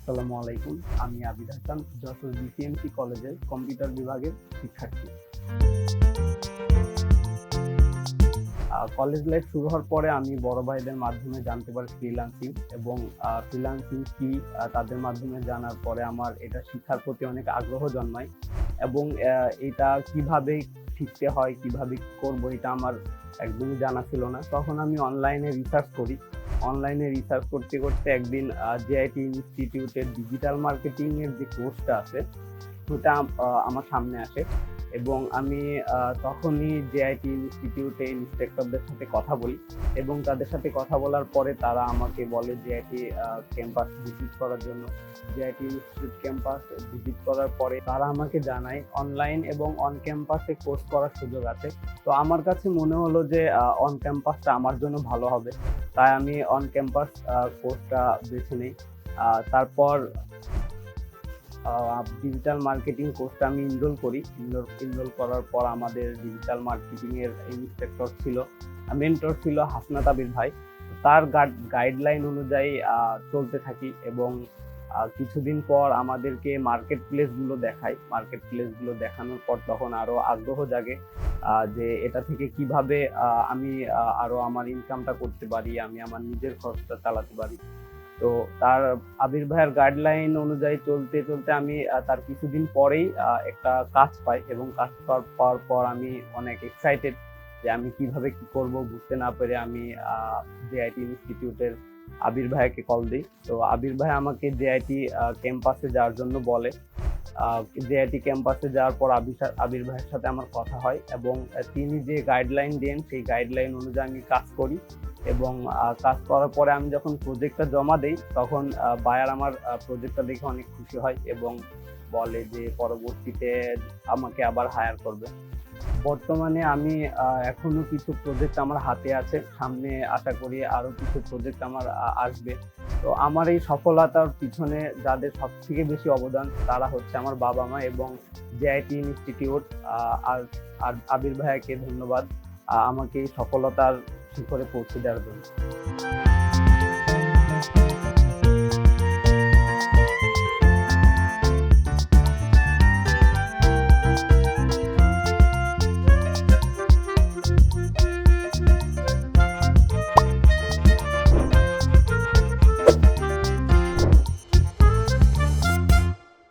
আসসালামু আলাইকুম। আমি আবিদ হাসান, যশোর কলেজের কম্পিউটার বিভাগের শিক্ষার্থী। কলেজ লাইফ শুরু হওয়ার পরে আমি বড় ভাইদের মাধ্যমে জানতে পারি ফ্রিল্যান্সিং এবং ফ্রিল্যান্সিং কি তাদের মাধ্যমে জানার পরে আমার এটা শিক্ষার প্রতি অনেক আগ্রহ জন্মায় এবং এটা কিভাবে শিখতে হয়, কিভাবে করবো এটা আমার একদমই জানা ছিল না। তখন আমি অনলাইনে রিসার্চ করি। অনলাইনে রিসার্চ করতে করতে একদিন জিআইটি ইনস্টিটিউটের ডিজিটাল মার্কেটিং এর যে কোর্সটা আছে ওটা আমার সামনে আসে এবং আমি তখনই জিআইটি ইনস্টিটিউটে ইন্সট্রাক্টরদের সাথে কথা বলি এবং তাদের সাথে কথা বলার পরে তারা আমাকে বলে জিআইটি ক্যাম্পাস ভিজিট করার জন্য। জিআইটি ইনস্টিটিউট ক্যাম্পাস ভিজিট করার পরে তারা আমাকে জানায় অনলাইন এবং অন ক্যাম্পাসে কোর্স করার সুযোগ আছে। তো আমার কাছে মনে হলো যে অন ক্যাম্পাসটা আমার জন্য ভালো হবে, তাই আমি অন ক্যাম্পাস কোর্সটা বেছে নিই। তারপর ডিজিটাল মার্কেটিং কোর্সটা আমি এনরোল করি। এনরোল করার পর আমাদের ডিজিটাল মার্কেটিং এর ইন্সট্রাক্টর ছিল, মেন্টর ছিল আবিদ ভাই। তার গাইডলাইন অনুযায়ী চলতে থাকি এবং কিছুদিন পর আমাদেরকে মার্কেট প্লেসগুলো দেখায়। মার্কেট প্লেসগুলো দেখানোর পর তখন আরো আগ্রহ জাগে যে এটা থেকে কিভাবে আমি আরো আমার ইনকামটা করতে পারি, আমি আমার নিজের খরচটা চালাতে পারি। তো তার আবির ভাইয়ের গাইডলাইন অনুযায়ী চলতে চলতে আমি তার কিছুদিন পরেই একটা কাজ পাই এবং কাজ পাওয়ার পর আমি অনেক এক্সাইটেড যে আমি কিভাবে কি করব বুঝতে না পেরে আমি জিআইটি ইনস্টিটিউটের আবির ভাইকে কল দিই। তো আবির ভাই আমাকে জিআইটি ক্যাম্পাসে যাওয়ার জন্য বলে। জিআইটি ক্যাম্পাসে যাওয়ার পর আবির ভাইয়ের সাথে আমার কথা হয় এবং তিনি যে গাইডলাইন দেন সেই গাইডলাইন অনুযায়ী আমি কাজ করি এবং কাজ করার পরে আমি যখন প্রজেক্টটা জমা দেই তখন বায়ার আমার প্রজেক্টটা দেখে অনেক খুশি হয় এবং বলে যে পরবর্তীতে আমাকে আবার হায়ার করবে। বর্তমানে আমি এখনো কিছু প্রজেক্ট আমার হাতে আছে, সামনে আশা করি আরো কিছু প্রজেক্ট আমার আসবে। তো আমার এই সফলতার পিছনে যাদের সব থেকে বেশি অবদান তারা হচ্ছে আমার বাবা মা এবং জিআইটি ইনস্টিটিউট। আর আবির ভাইয়াকে ধন্যবাদ আমাকে এই সফলতার শিখরে পৌঁছে দেওয়ার জন্য।